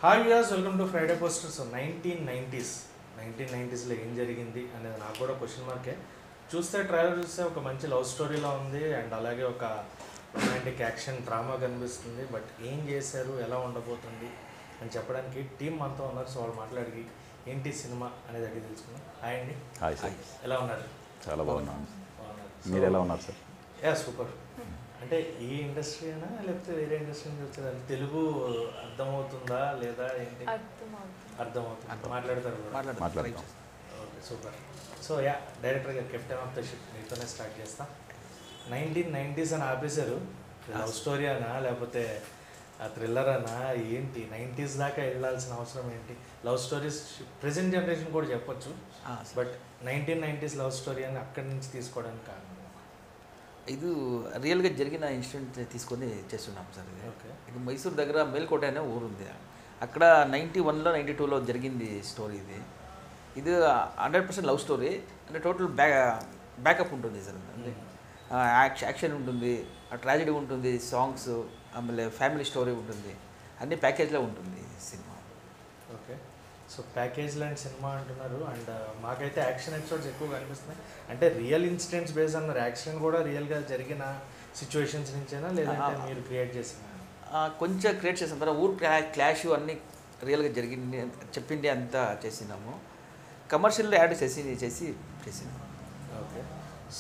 Hi viewers, welcome to Friday posters. 1990స్లో ఏం జరిగింది అనేది నాకు కూడా క్వశ్చన్ మార్కే. చూస్తే ట్రైలర్ చూస్తే ఒక మంచి లవ్ స్టోరీలా ఉంది అండ్ అలాగే ఒక రొమాంటిక్ యాక్షన్ డ్రామా కనిపిస్తుంది. బట్ ఏం చేశారు, ఎలా ఉండబోతుంది అని చెప్పడానికి టీం మనతో ఉన్నారు. సో వాళ్ళు మాట్లాడి ఏంటి సినిమా అనేది అడిగి తెలుసుకున్నాం. హాయ్ అండి. Hi sir. ఎలా ఉన్నారు? చాలా బాగున్నాను. మీరు ఎలా ఉన్నారు సార్? Yeah super. అంటే ఈ ఇండస్ట్రీ అయినా లేకపోతే వేరే ఇండస్ట్రీ నుంచి వచ్చేదా? తెలుగు అర్థమవుతుందా లేదా ఏంటి? అర్థమవుతుంది. మాట్లాడతారు? మాట్లాడతాం. Okay super. సో యా, డైరెక్టర్గా కెప్టెన్ ఆఫ్ ద షిప్ మీతోనే స్టార్ట్ చేస్తా. 1990s అని ఆపేశారు. లవ్ స్టోరీ అనా లేకపోతే థ్రిల్లర్ అనా ఏంటి? 90s దాకా వెళ్ళాల్సిన అవసరం ఏంటి? లవ్ స్టోరీస్ ప్రెజెంట్ జనరేషన్ కూడా చెప్పొచ్చు, బట్ 1990s లవ్ స్టోరీ అని అక్కడి నుంచి తీసుకోవడానికి కారణం ఇది రియల్గా జరిగిన ఇన్సిడెంట్ తీసుకొని చేస్తున్నాం సార్. ఇది ఓకే. ఇది మైసూర్ దగ్గర మేల్కోట అనే ఊరు ఉంది. అక్కడ 91లో 92లో జరిగింది స్టోరీ. ఇది 100% లవ్ స్టోరీ. అంటే టోటల్ బ్యాకప్ ఉంటుంది సార్. అంటే యాక్షన్ ఉంటుంది, ట్రాజెడీ ఉంటుంది, సాంగ్స్, ఆಮೇಲೆ ఫ్యామిలీ స్టోరీ ఉంటుంది, అన్ని ప్యాకేజ్లో ఉంటుంది సినిమా. ఓకే. సో ప్యాకేజ్ లాంటి సినిమా అంటున్నారు అండ్ మాకైతే యాక్షన్ ఎపిసోడ్స్ ఎక్కువ కనిపిస్తున్నాయి. అంటే రియల్ ఇన్సిడెంట్స్ బేస్ అన్నారు. యాక్షన్ కూడా రియల్గా జరిగిన సిచ్యువేషన్స్ నుంచేనా లేదంటే మీరు క్రియేట్ చేసిన? కొంచెం క్రియేట్ చేసిన తర్వాత ఊరు క్లాష్ అన్నీ రియల్గా జరిగింది చెప్పింది అంతా చేసినాము. కమర్షియల్ యాడ్ చేసినాము. ఓకే.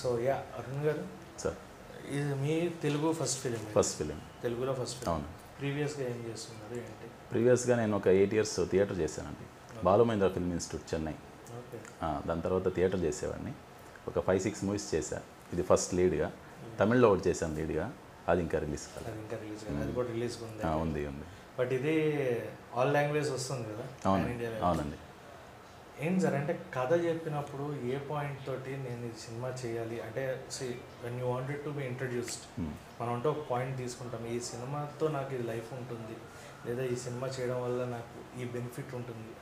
సో యా, అరుణ్ గారు సార్, ఇది మీ తెలుగు ఫస్ట్ ఫిలిం? తెలుగులో ఫస్ట్ ఫిలిం. అవును. ప్రీవియస్గా ఏం చేస్తున్నారు ఏంటి? ప్రీవియస్గా నేను ఒక 8 years థియేటర్ చేశానండి. బాలుమహేంద్ర ఫిల్మ్ ఇన్స్టిట్యూట్, చెన్నై. ఓకే. దాని తర్వాత థియేటర్ చేసేవాడిని. ఒక 5-6 మూవీస్ చేశాను. ఇది ఫస్ట్ లీడ్గా. తమిళ్లో ఒకటి చేశాను లీడ్గా. అది ఇంకా రిలీజ్ కాలేదు. అది ఇంకా రిలీజ్ కాలేదు. అది కూడా రిలీజ్ ఉంది. బట్ ఇది ఆల్ లాంగ్వేజ్ వస్తుంది కదా? అవునండి. ఏంటి సార్, అంటే కథ చెప్పినప్పుడు ఏ పాయింట్ తోటి నేను ఈ సినిమా చేయాలి అంటే when you wanted to be introduced, మనం అంటే ఒక పాయింట్ తీసుకుంటాం, ఈ సినిమాతో నాకు ఇది లైఫ్ ఉంటుంది లేదా ఈ సినిమా చేయడం వల్ల నాకు ఈ బెనిఫిట్ ఉంటుంది.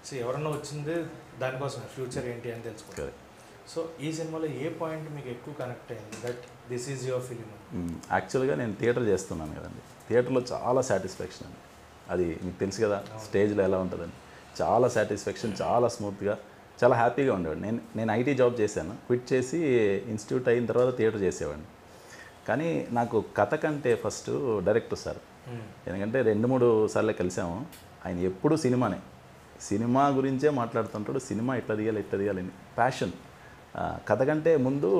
సో ఎవరన్నా వచ్చింది దానికోసం ఫ్యూచర్ ఏంటి అని తెలుసుకోవాలి. సో ఈ సినిమాలో ఏ పాయింట్ మీకు ఎక్కువ కనెక్ట్ అయింది that this is your film? యాక్చువల్గా నేను థియేటర్ చేస్తున్నాను కదండి. థియేటర్లో చాలా సాటిస్ఫాక్షన్ అండి. అది మీకు తెలుసు కదా, స్టేజ్లో ఎలా ఉంటుందని. చాలా సాటిస్ఫాక్షన్, చాలా స్మూత్గా, చాలా హ్యాపీగా ఉండేవాడు. నేను ఐటీ జాబ్ చేశాను. క్విట్ చేసి ఇన్స్టిట్యూట్ అయిన తర్వాత థియేటర్ చేసేవాడిని. కానీ నాకు కథ కంటే ఫస్ట్ డైరెక్టర్ సార్. ఎందుకంటే 2-3 సార్లు కలిసాము. ఆయన ఎప్పుడు సినిమా గురించే మాట్లాడుతుంటాడు. సినిమా ఎట్లా తీయాలి ప్యాషన్. కథ కంటే ముందు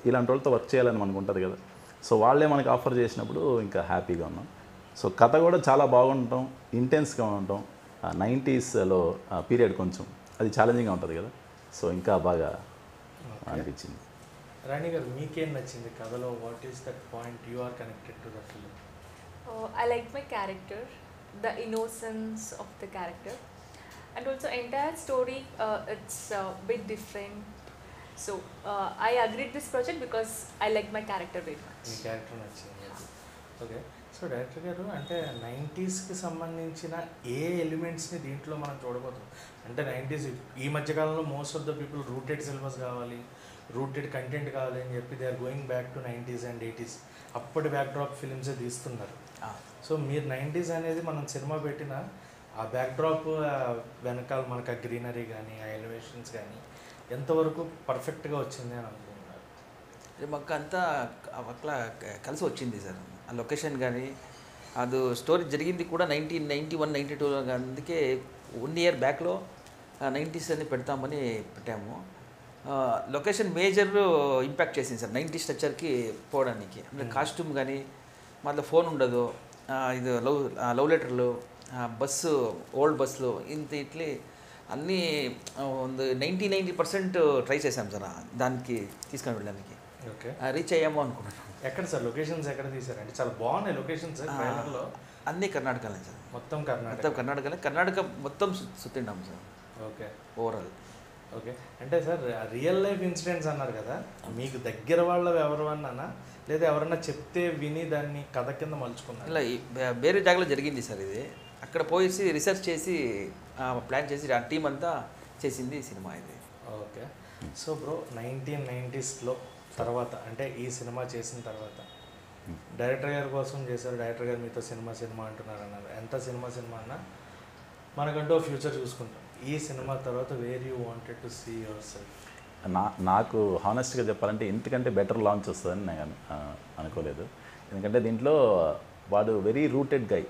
ఇలాంటి వాళ్ళతో వర్క్ చేయాలని మనకు ఉంటుంది కదా. సో వాళ్ళే మనకి ఆఫర్ చేసినప్పుడు ఇంకా హ్యాపీగా ఉన్నాం. సో కథ కూడా చాలా బాగుంటాం, ఇంటెన్స్గా ఉంటాం. 90sలో పీరియడ్ కొంచెం అది ఛాలెంజింగ్గా ఉంటుంది కదా. సో ఇంకా బాగా అనిపించింది. రాణి గారు, మీకేం నచ్చింది కథలో? What is that point you are connected to the film? I like my character, the innocence of the character, and also entire story. It's a bit different. So I agreed this project because I like my character very much. Me character నచ్చింది. Okay. So director గారు, అంటే 90sకి సంబంధించిన ఏ ఎలిమెంట్స్ని దీంట్లో మనం చూడబోతాం? అంటే 90s ఈ మధ్యకాలంలో most of the people rooted syllabus కావాలి, రూటెడ్ కంటెంట్ కావాలి అని చెప్పి they are going back to 90s and 80s. అప్పటి బ్యాక్డ్రాప్ ఫిలిమ్సే తీస్తున్నారు. సో మీరు 90s అనేది మనం సినిమా పెట్టిన ఆ బ్యాక్డ్రాప్ వెనకాల మనకు ఆ గ్రీనరీ కానీ ఆ ఎలివేషన్స్ కానీ ఎంతవరకు పర్ఫెక్ట్గా వచ్చింది అని అనుకుంటున్నారు? మాకు అంతా అట్లా కలిసి వచ్చింది సార్. ఆ లొకేషన్ కానీ అది స్టోరీ జరిగింది కూడా 1991, 92లో. అందుకే 1 year బ్యాక్లో 90s అని పెడతామని పెట్టాము. లొకేషన్ మేజర్ ఇంపాక్ట్ చేసింది సార్ 90s స్ట్రక్చర్కి పోవడానికి. అంటే కాస్ట్యూమ్ కానీ, మళ్ళీ ఫోన్ ఉండదు, ఇది లవ్ లెటర్లు, బస్సు, ఓల్డ్ బస్సులు, ఇట్లా అన్నీ 90% ట్రై చేశాం సార్ దానికి తీసుకొని వెళ్ళడానికి. ఓకే. రీచ్ అయ్యాము అనుకున్నాను. ఎక్కడ సార్ లొకేషన్స్ ఎక్కడ తీసారంటే? చాలా బాగున్నాయి లొకేషన్స్ ట్రైలర్లో. అన్నీ కర్ణాటకలే సార్. మొత్తం కర్ణాటక మొత్తం సుత్తిండాం సార్. ఓకే. ఓవరాల్. ఓకే. అంటే సార్ రియల్ లైఫ్ ఇన్సిడెంట్స్ అన్నారు కదా, మీకు దగ్గర వాళ్ళు ఎవరు అన్నా లేదా ఎవరన్నా చెప్తే విని దాన్ని కథ కింద మలుచుకున్నారు? ఇలా వేరే జాగాలో జరిగింది సార్ ఇది. అక్కడ పోయేసి రీసెర్చ్ చేసి ప్లాన్ చేసి ఆ టీం అంతా చేసింది సినిమా ఇది. ఓకే. సో బ్రో, 1990sలో తర్వాత అంటే ఈ సినిమా చేసిన తర్వాత డైరెక్టర్ గారి కోసం చేశారు. డైరెక్టర్ గారు మీతో సినిమా అంటున్నారు అన్నారు. ఎంత సినిమా అన్నా మనకంటూ ఫ్యూచర్ చూసుకుంటాం. ఈ సినిమా తర్వాత where you wanted to see yourself? నాకు హానెస్ట్గా చెప్పాలంటే ఇంతకంటే బెటర్ లాంచ్ వస్తుందని నేను అనుకోలేదు. ఎందుకంటే దీంట్లో వాడు వెరీ రూటెడ్ గై,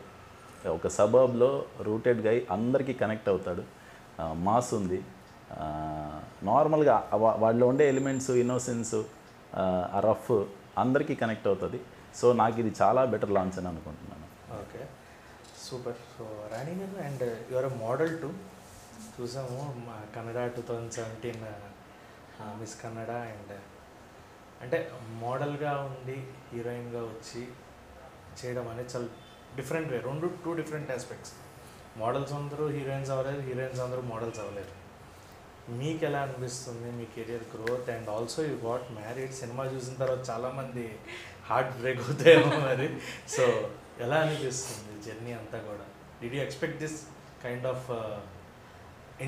ఒక సబర్బ్లో రూటెడ్ గై, అందరికీ కనెక్ట్ అవుతాడు. మాస్ ఉంది, నార్మల్గా వాడిలో ఉండే ఎలిమెంట్స్, ఇన్నోసెన్స్, ఆ రఫ్ అందరికీ కనెక్ట్ అవుతుంది. సో నాకు ఇది చాలా బెటర్ లాంచ్ అని అనుకుంటున్నాను. Okay, super. సో రాణి గారు, అండ్ యువర్ మోడల్ టు చూసాము మా కన్నడ 2017 మిస్ కన్నడ, అండ్ అంటే మోడల్గా ఉండి హీరోయిన్గా వచ్చి చేయడం అనేది చాలా different way. Two different aspects. Models అందరూ హీరోయిన్స్ అవ్వలేరు, హీరోయిన్స్ అందరూ మోడల్స్ అవ్వలేరు. మీకు ఎలా అనిపిస్తుంది మీ career growth? And also you got married. సినిమా చూసిన తర్వాత చాలామంది హార్ట్ బ్రేక్ అవుతాయేమో మరి. సో ఎలా అనిపిస్తుంది జర్నీ అంతా కూడా? Did you expect this kind of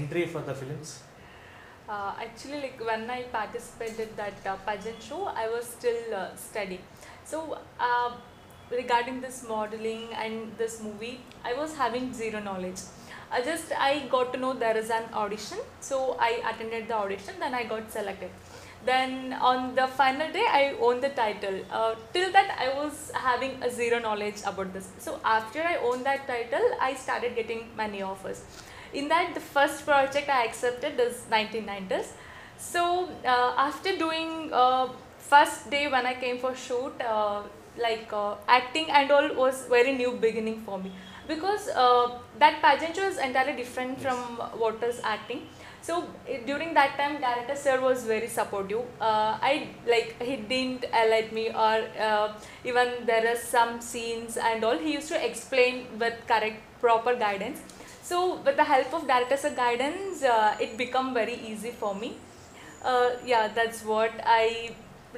entry for the films? Actually, like when I participated that pageant show, I was still studying. So regarding this modeling and this movie, I was having zero knowledge. I got to know there is an audition, so I attended the audition, then I got selected. Then on the final day, I won the title. Till that, I was having a zero knowledge about this. So after I won that title, I started getting many offers. In that, the first project I accepted is 1990s. So after doing first day when I came for shoot, acting and all was very new beginning for me, because that pageant was entirely different from what is acting. So during that time, director sir was very supportive. He didn't alert me, or even there are some scenes and all. He used to explain with correct proper guidance. So with the help of director's guidance, it become very easy for me. That's what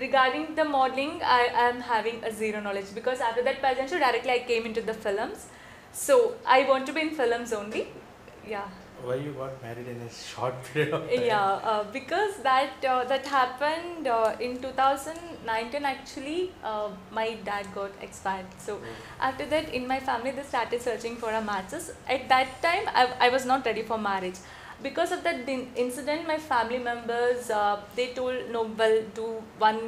regarding the modeling, I am having a zero knowledge, because after that pageant show, directly I came into the films. So I want to be in films only. Yeah. Why you got married in a short period of time? Because that happened in 2019. Actually, my dad got expired. So after that, in my family, they started searching for a matches. At that time, I was not ready for marriage. Because of that incident, my family members they told, no, well, do one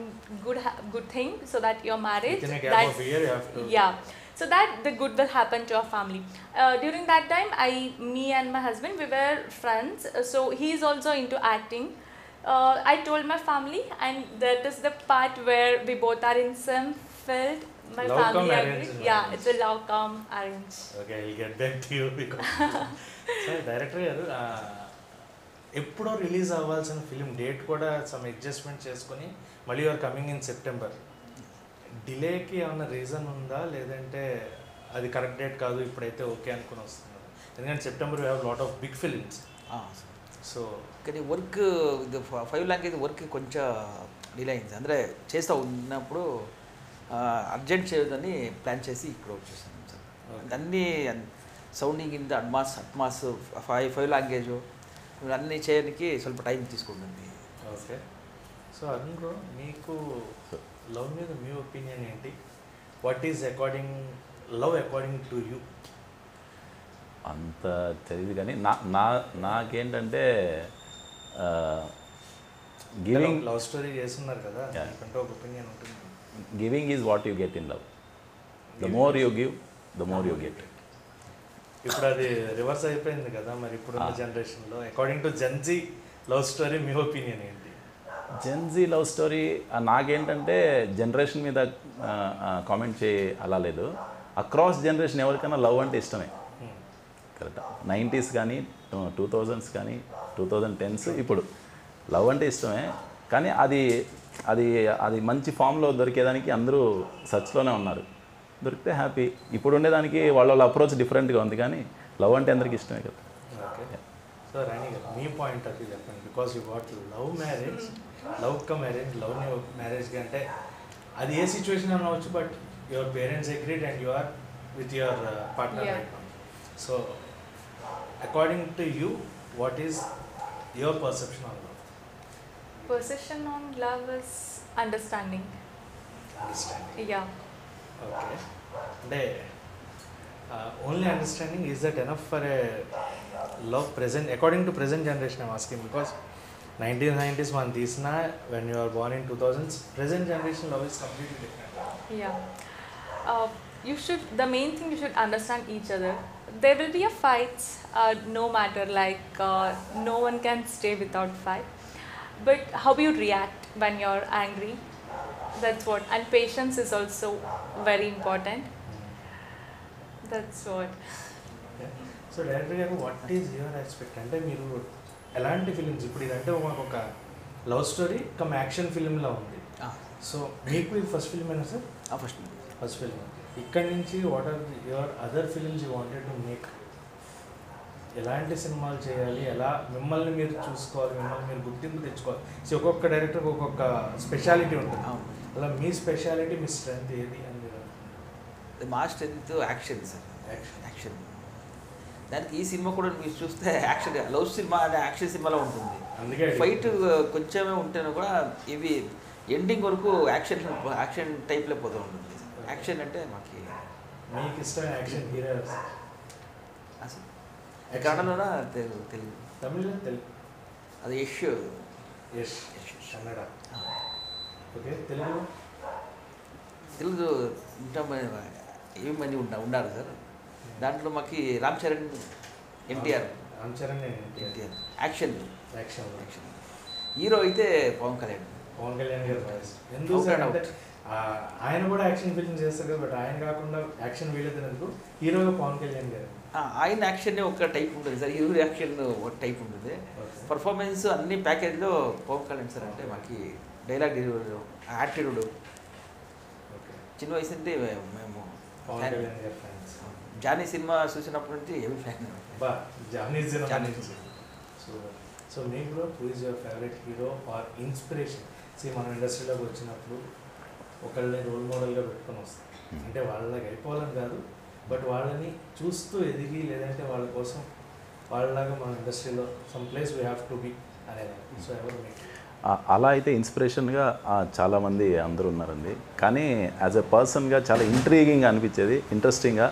good thing so that your marriage. Within a gap of a year, you have to. Yeah. So that the good will happen to our family. During that time, me and my husband, we were friends. So he is also into acting. I told my family, and that is the part where we both are in some field. My Love family cum agreed. arranged Yeah, marriage. it's a love cum arrange. Okay, I'll get back to you because. Sir, director గారు, ఎప్పుడో release అవ్వాల్సిన film date కూడా some adjustment చేసుకొని మళ్ళీ you're coming in September. డిలేకి ఏమైనా reason ఉందా, లేదంటే అది కరెక్ట్ డేట్ కాదు ఇప్పుడైతే ఓకే అనుకుని వస్తున్నారు? ఎందుకంటే September we have lot of big films. So కానీ వర్క్ ఇది 5 లాంగ్వేజ్ వర్క్ కొంచెం డిలే అయింది. అంటే చేస్తూ ఉన్నప్పుడు అర్జెంట్ చేయొద్దని ప్లాన్ చేసి ఇక్కడ వచ్చేసాను సార్. అన్నీ సౌండింగ్ ఇన్ ద అడ్మాస్ 5 లాంగ్వేజ్ అన్నీ చేయడానికి ಸ್ವಲ್ಪ టైం తీసుకుంటుంది. ఓకే. సో అరుణ్ బ్రో, మీకు లవ్ మీద మీ ఒపీనియన్ ఏంటి? What is love according to you? అంత తెలియదు కానీ నాకేంటంటే గివింగ్ లవ్ స్టోరీ చేస్తున్నారు కదా, అంటే ఒక ఒపీనియన్ ఉంటుంది. Giving is what you get in love. The more you give, the more you get. ఇప్పుడు అది రివర్స్ అయిపోయింది కదా మరి ఇప్పుడున్న జనరేషన్లో. According to Gen Z love story me opinion ఏంటి? జెన్జీ లవ్ స్టోరీ నాకేంటంటే జనరేషన్ మీద కామెంట్ అలా లేదు. అక్రాస్ జనరేషన్ ఎవరికైనా లవ్ అంటే ఇష్టమే. కరెక్ట్. 90s కానీ 2000s కానీ 2010s ఇప్పుడు లవ్ అంటే ఇష్టమే. కానీ అది అది అది మంచి ఫామ్లో దొరికేదానికి అందరూ సర్చ్లోనే ఉన్నారు. దొరికితే హ్యాపీ. ఇప్పుడు ఉండేదానికి వాళ్ళ అప్రోచ్ డిఫరెంట్గా ఉంది, కానీ లవ్ అంటే అందరికీ ఇష్టమే కదా. ఓకే. సో రాణి గారు, మీ పాయింట్ ఆఫ్ వ్యూ చెప్పండి. Because you what love marriage, love come marriage, లవ్ని మ్యారేజ్గా అంటే అది ఏ సిచ్యువేషన్ అని అవ్వచ్చు, but your parents agreed and you are with your partner right now. So according to you, what is your perception on love? Perception on love is understanding. Understanding. Yeah. Okay. అంటే only understanding, is that enough for a love present according to present generation I'm asking because 1990s మనం తీసిన when you are born in 2000s present generation love is completely different. Yeah. You should, the main thing you should understand each other. There will be a fights, no matter, like no one can stay without fight. But how you react when you're angry, that's what. And patience is also very important. That's what. So director గారు what is your expect అంటే మీరు ఎలాంటి films ఇప్పుడు ఇదంటే మాకు ఒక love story come action ఫిలింలా ఉంది. సో మీకు ఇది ఫస్ట్ ఫిలిం అయినా సార్? First film. ఇక్కడి నుంచి what are your other films you wanted to make? ఎలాంటి సినిమాలు చేయాలి, ఎలా మిమ్మల్ని మీరు చూసుకోవాలి, మిమ్మల్ని మీరు గుర్తింపు తెచ్చుకోవాలి. సో ఒక్కొక్క డైరెక్టర్కి ఒక్కొక్క స్పెషాలిటీ ఉంటుంది. అలా మీ స్పెషాలిటీ, మీ స్ట్రెంత్ ఏది అని మీరు? మా స్ట్రెంత్ యాక్షన్ సార్. యాక్షన్. దానికి ఈ సినిమా కూడా మీరు చూస్తే యాక్షన్ లవ్ సినిమా అనే యాక్షన్ సినిమాలో ఉంటుంది. అందుకే ఫైట్ కొంచెమే ఉంటేనే కూడా ఇవి ఎండింగ్ వరకు యాక్షన్ టైప్లో పోతూ ఉంటుంది. యాక్షన్ అంటే మాకు మీకు ఇష్టమైన యాక్షన్ హీరో అసలు కన్నడలోనా తెలుగు? తమిళ, తెలుగు. అది యష్. కన్నడ. ఓకే. తెలుగు ఏమి మంది ఉన్నారు సార్. దాంట్లో మాకు రామ్ చరణ్, ఎన్టీఆర్. యాక్షన్. హీరో అయితే పవన్ కళ్యాణ్ గారు వాయిస్. ఎందుకు సార్ అంటే ఆయన కూడా యాక్షన్ ఫిల్మ్ చేస్తారు కదా, బట్ ఆయన కాకుండా యాక్షన్ వీళ్ళేందుకు హీరోగా పవన్ కళ్యాణ్ గారు? ఆయన యాక్షన్ ఒక టైప్ ఉంటుంది సార్, హీరో యాక్షన్ ఒక టైప్ ఉంటుంది. పర్ఫార్మెన్స్ అన్ని ప్యాకేజ్లో పవన్ కళ్యాణ్ సార్ అంటే మాకు డైలాగ్ డెలివరీ, యాటిట్యూడ్. చిన్న వయసు అంటే మేము పవన్ కళ్యాణ్ గారు ఫ్యాన్స్. జానీ సినిమా చూసినప్పటి నుంచి ఏమి ఫ్యాన్. సో మీకు కూడా who is your favourite hero or inspiration? మనం ఇండస్ట్రీలోకి వచ్చినప్పుడు ఒకళ్ళని రోల్ మోడల్గా పెట్టుకొని వస్తాం. అంటే వాళ్ళలాగా అయిపోవాలని కాదు, బట్ వాళ్ళని చూస్తూ ఎదిగి, లేదంటే వాళ్ళ కోసం వాళ్ళలాగా మన ఇండస్ట్రీలో some place we have to be అనేది. సో ఎవరు మీకు? అలా అయితే ఇన్స్పిరేషన్గా చాలామంది అందరూ ఉన్నారండి. కానీ యాజ్ ఎ పర్సన్గా చాలా ఇంట్రీగింగ్గా అనిపించేది, ఇంట్రెస్టింగ్గా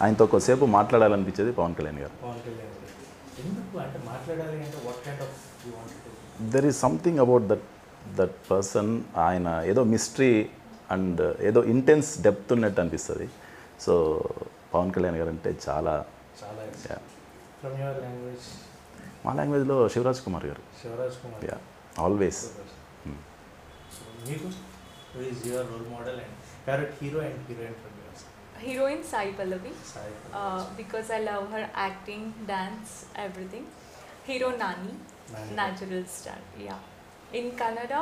ఆయనతో కొద్దిసేపు మాట్లాడాలనిపించేది పవన్ కళ్యాణ్ గారు. పవన్ కళ్యాణ్ గారు ఎందుకు అంటే మాట్లాడాలి అంటే what kind of you want to? There is something about that person. ఆయన ఏదో మిస్టరీ అండ్ ఏదో ఇంటెన్స్ డెప్త్ ఉన్నట్టు అనిపిస్తుంది. సో పవన్ కళ్యాణ్ గారు అంటే చాలా ఫ్రమ్ యువర్ లాంగ్వేజ్? మా లాంగ్వేజ్లో శివరాజ్ కుమార్ గారు. Yeah, always. మీకు who is your role model and favourite hero and heroine from your? Heroine Sai Pallavi, because I love her acting, dance, everything. Hero Nani, natural star. Yeah. In Kannada,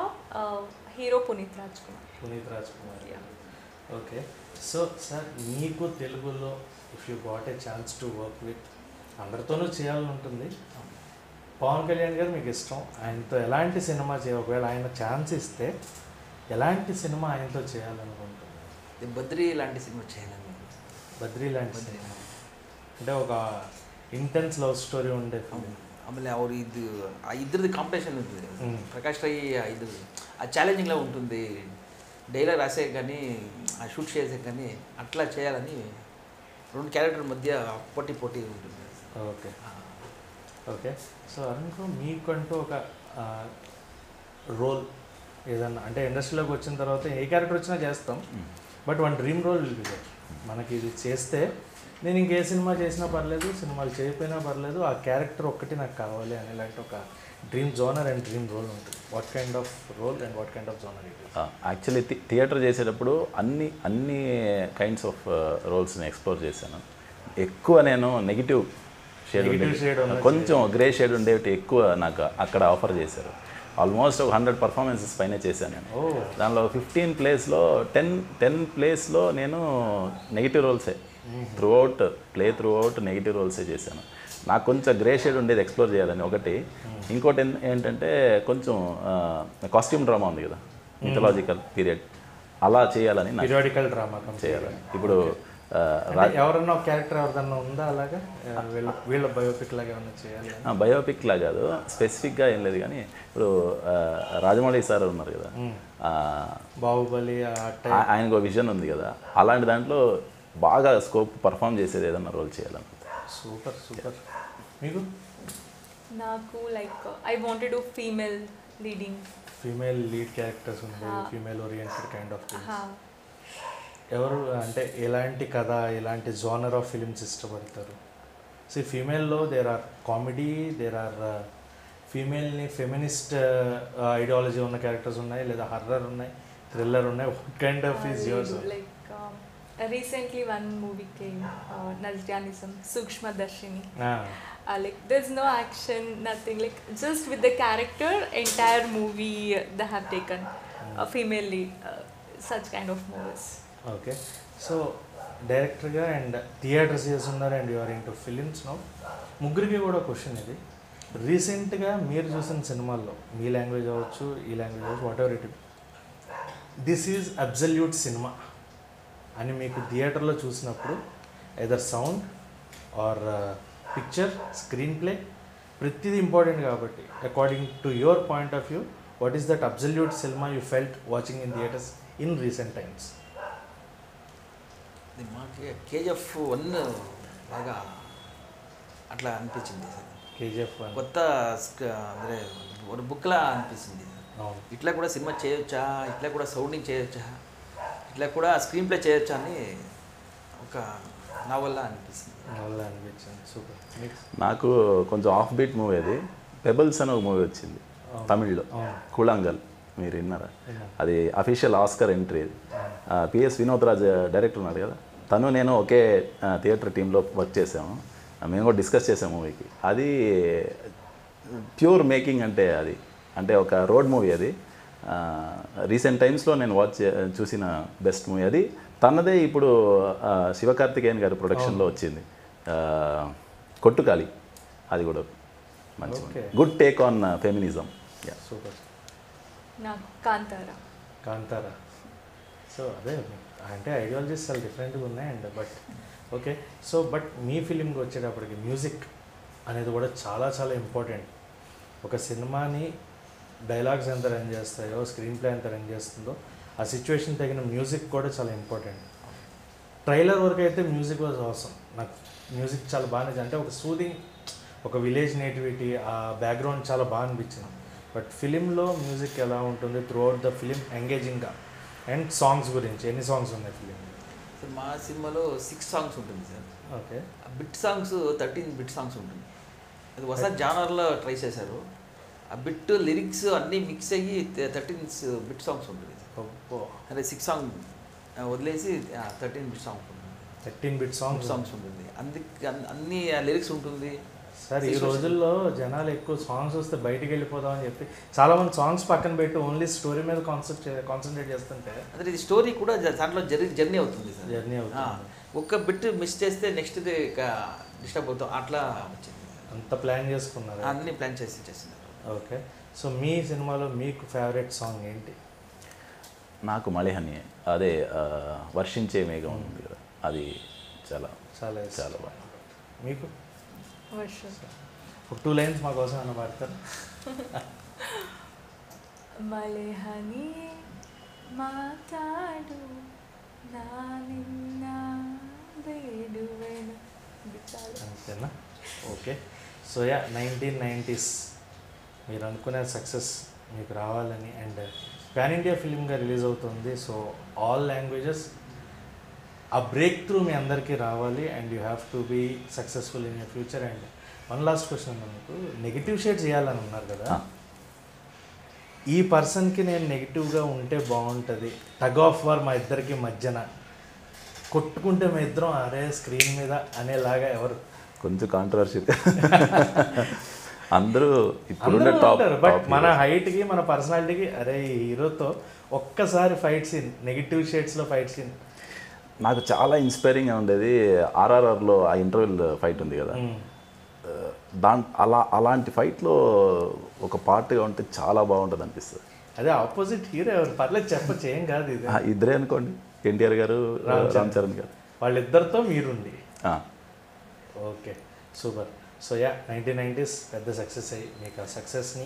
hero Punit Rajkumar. Yeah. Okay. So, sir, మీకు తెలుగులో if you got a chance to work with, అందరితోనూ చేయాలని ఉంటుంది. పవన్ కళ్యాణ్ గారు మీకు ఇష్టం, ఆయనతో ఎలాంటి సినిమా ఒకవేళ ఆయన ఛాన్స్ ఇస్తే ఎలాంటి సినిమా ఆయనతో చేయాలనుకుంటున్నారు? బద్రీ లాంటి సినిమా చేయాలని. బద్రీ లాంటి సినిమా అంటే ఒక ఇంటెన్స్ లవ్ స్టోరీ ఉండే ఫిల్మ్. ఆమె ఇది ఆ ఇద్దరిది కాంపిటీషన్ ఉంటుంది. ప్రకాష్ రై ఇది ఆ ఛాలెంజింగ్లో ఉంటుంది. డైలాగ్ రాసే కానీ ఆ షూట్ చేసే కానీ అట్లా చేయాలని రెండు క్యారెక్టర్ మధ్య పోటీ ఉంటుంది. ఓకే. ఓకే. సో అనుకో మీకంటూ ఒక రోల్ ఏదన్నా అంటే ఇండస్ట్రీలోకి వచ్చిన తర్వాత ఏ క్యారెక్టర్ వచ్చినా చేస్తాం, but one dream role will be there. మనకి ఇది చేస్తే నేను ఇంకే సినిమా చేసినా పర్లేదు, సినిమాలు చేయకపోయినా పర్లేదు, ఆ క్యారెక్టర్ ఒక్కటి నాకు కావాలి అని ఇలాంటి ఒక dream genre and dream role ఉంటుంది. What kind of role and what kind of genre it? Actually theatre చేసేటప్పుడు అన్ని కైండ్స్ ఆఫ్ రోల్స్ని ఎక్స్ప్లోర్ చేశాను. ఎక్కువ నేను నెగిటివ్ షేడ్ కొంచెం గ్రే షేడ్ ఉండేవి ఎక్కువ నాకు అక్కడ ఆఫర్ చేశారు. ఆల్మోస్ట్ ఒక 100 పర్ఫార్మెన్సెస్ పైన చేశాను నేను. దానిలో 15 ప్లేస్లో 10 ప్లేస్లో నేను నెగిటివ్ రోల్సే త్రూ అవుట్ నెగిటివ్ రోల్సే చేశాను. నాకు కొంచెం గ్రే షేడ్ ఉండేది ఎక్స్ప్లోర్ చేయాలని ఒకటి. ఇంకోటి ఏంటంటే కొంచెం కాస్ట్యూమ్ డ్రామా ఉంది కదా, మిథలాజికల్ పీరియడ్, అలా చేయాలని పీరియాడికల్ డ్రామా చేయాలని. ఇప్పుడు ఎవరన్నా ఒక క్యారెక్టర్ ఎవరిదన్నా ఉందా అలాగా వీళ్ళ బయోపిక్ లాగా ఏమన్నా చేయాలి? బయోపిక్ లా కాదు, స్పెసిఫిక్గా ఏం లేదు. కానీ ఇప్పుడు రాజమౌళి సార్ ఉన్నారు కదా, బాహుబలి, ఆయనకు విజన్ ఉంది కదా, అలాంటి దాంట్లో బాగా స్కోప్ పర్ఫామ్ చేసేది ఏదన్నా రోల్ చేయాలని. సూపర్. మీకు నాకు like I want to female leading. Female lead characters ఉంటాయి, ఫీమేల్ ఓరియంటెడ్ కైండ్ ఆఫ్ ఎవరు అంటే ఎలాంటి కథ, ఎలాంటి జోనర్ ఆఫ్ ఫిలిమ్స్ ఇష్టపడతారు? సో ఫీమేల్లో there are comedy, there are ఫీమేల్ని ఫెమినిస్ట్ ఐడియాలజీ ఉన్న క్యారెక్టర్స్ ఉన్నాయి, లేదా హర్రర్ ఉన్నాయి, థ్రిల్లర్ ఉన్నాయి. What kind of is yours? Like recently one movie came, Nazjanism, Sukshma Darshini. Like there's no action, nothing, like just with the character, entire movie they have taken a female lead, such kind of movies. Okay, so డైరెక్టర్గా and theatres చేస్తున్నారు and you're into films now. ముగ్గురికి కూడా question ఇది. రీసెంట్గా మీరు చూసిన సినిమాల్లో మీ language అవ్వచ్చు, ఈ లాంగ్వేజ్ అవ్వచ్చు, whatever it, this is absolute cinema అని మీకు థియేటర్లో చూసినప్పుడు either sound or picture, screenplay, ప్రతిదీ ఇంపార్టెంట్ కాబట్టి according to your point of view, what is that absolute cinema you felt watching in theatres in recent times? మాకు కేజీఎఫ్ 1 బాగా అట్లా అనిపించింది సార్. కేజీఎఫ్ కొత్త అంటే ఒక బుక్లా అనిపిస్తుంది. ఇట్లా కూడా సినిమా చేయొచ్చా, ఇట్లా కూడా సౌండింగ్ చేయొచ్చా, ఇట్లా కూడా స్క్రీన్ ప్లే చేయొచ్చా అని ఒక నవల్లా అనిపిస్తుంది. సూపర్. నాకు కొంచెం ఆఫ్ బీట్ మూవీ అది, పెబల్స్ అని ఒక మూవీ వచ్చింది తమిళ్లో, కుళాంగల్, మీరు విన్నారా? అది official Oscar entry. PS Vinothraj director ఉన్నాడు కదా, తను నేను ఒకే థియేటర్ టీంలో వర్క్ చేసాము, మేము కూడా డిస్కస్ చేసాము మూవీకి. అది ప్యూర్ మేకింగ్ అంటే అది, అంటే ఒక రోడ్ మూవీ అది. రీసెంట్ టైమ్స్లో నేను చూసిన బెస్ట్ మూవీ అది. తనదే ఇప్పుడు శివకార్తికేయన్ గారి ప్రొడక్షన్లో వచ్చింది కొట్టుకాలి, అది కూడా మంచి good take on feminism. Super. నాకు కాంతారా. కాంతారా, సో అదే అంటే ఐడియాలజీస్ చాలా డిఫరెంట్గా ఉన్నాయి and but okay. So but మీ ఫిలింకి వచ్చేటప్పటికి మ్యూజిక్ అనేది కూడా చాలా చాలా ఇంపార్టెంట్. ఒక సినిమాని డైలాగ్స్ ఎంత రన్ చేస్తాయో, స్క్రీన్ ప్లే ఎంత రన్ చేస్తుందో, ఆ సిచ్యువేషన్ తగిన మ్యూజిక్ కూడా చాలా ఇంపార్టెంట్. ట్రైలర్ వరకు అయితే మ్యూజిక్ వాజ్ అవసరం. నాకు మ్యూజిక్ చాలా బాగా నచ్చింది, అంటే ఒక సూదింగ్, ఒక విలేజ్ నేటివిటీ, ఆ బ్యాక్గ్రౌండ్ చాలా బాగా అనిపించింది. బట్ ఫిలింలో మ్యూజిక్ ఎలా ఉంటుంది త్రూ అవుట్ ద ఫిలిం ఎంగేజింగ్గా? అండ్ సాంగ్స్ గురించి ఎన్ని సాంగ్స్ ఉన్నాయి ఫిలిం? మా సినిమాలో 6 సాంగ్స్ ఉంటుంది sir. Okay. Bit songs 13 bit songs ఉంటుంది. అది వసా జానర్లో ట్రై చేశారు. ఆ బిట్ లిరిక్స్ అన్నీ మిక్స్ అయ్యి 13 బిట్ సాంగ్స్ ఉంటుంది. అంటే 6 సాంగ్ వదిలేసి 13 బిట్ సాంగ్ ఉంటుంది. 13 బిట్ సాంగ్స్ ఉంటుంది. అందుకే అన్ని లిరిక్స్ ఉంటుంది సార్. ఈ రోజుల్లో జనాలు ఎక్కువ సాంగ్స్ వస్తే బయటికి వెళ్ళిపోదామని చెప్పి చాలామంది సాంగ్స్ పక్కన పెట్టి ఓన్లీ స్టోరీ మీద కాన్సన్ట్రేట్ చేస్తుంటే, అదే ఇది స్టోరీ కూడా దాంట్లో జర్నీ అవుతుంది సార్. జర్నీ అవుతుంది. ఒక్క బిట్ మిస్ చేస్తే నెక్స్ట్ది డిస్టర్బ్ అవుతాం, అట్లా వచ్చింది. అంత ప్లాన్ చేసుకున్నారు, అన్ని ప్లాన్ చేస్తున్నారు. ఓకే. సో మీ సినిమాలో మీకు ఫేవరెట్ సాంగ్ ఏంటి? నాకు మలిహని, అదే వర్షించే మేఘం ఉంది కదా, అది చాలా చాలా చాలా బాగా. మీకు? ఒక 2 లైన్స్ మా కోసం అన్న పాడతారు? మలిహని మాట్లాడు నా నిన్న వేడువేన. అంతేనా? ఓకే. సో యా, 1990s మీరు అనుకునే సక్సెస్ మీకు రావాలని, అండ్ పాన్ ఇండియా ఫిలింగా రిలీజ్ అవుతుంది. సో ఆల్ లాంగ్వేజెస్ ఆ బ్రేక్ త్రూ మీ అందరికీ రావాలి and you have to be successful in your future. And one last question అన్న, మీకు నెగిటివ్ షేడ్ చేయాలని ఉన్నారు కదా, ఈ పర్సన్కి నేను నెగిటివ్గా ఉంటే బాగుంటుంది, టగ్ ఆఫ్ వార్ మా ఇద్దరికి మధ్యన కొట్టుకుంటే మా ఇద్దరం అరే స్క్రీన్ మీద అనేలాగా ఎవరు? కొంచెం కాంట్రవర్షియల్ అందరూ ఇప్పుడు టాప్, బట్ మన హైట్కి మన పర్సనాలిటీకి అరే ఈ హీరోతో ఒక్కసారి ఫైట్ సీన్, నెగిటివ్ షేడ్స్లో ఫైట్ సీన్ నాకు చాలా ఇన్స్పైరింగ్గా ఉండేది. ఆర్ఆర్ఆర్లో ఆ ఇంటర్వెల్ ఫైట్ ఉంది కదా, అలాంటి ఫైట్లో ఒక పార్ట్గా ఉంటే చాలా బాగుంటుంది అనిపిస్తుంది. అదే ఆపోజిట్ హీరో ఎవరు? పర్లేదు చెప్పచ్చు, ఏం కాదు. ఇది ఇద్దరే అనుకోండి, ఎన్టీఆర్ గారు, రామ్ చరణ్ గారు, వాళ్ళిద్దరితో మీరుండి. Okay, super. So yeah, 1990s పెద్ద సక్సెస్ అయ్యి మీకు ఆ సక్సెస్ని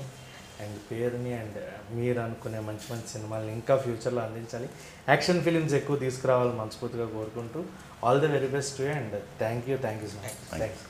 అండ్ పేరుని అండ్ మీరు అనుకునే మంచి మంచి సినిమాలని ఇంకా ఫ్యూచర్లో అందించాలి. యాక్షన్ ఫిలిమ్స్ ఎక్కువ తీసుకురావాలని మనస్ఫూర్తిగా కోరుకుంటూ all the very best to you and thank you so much. Thanks.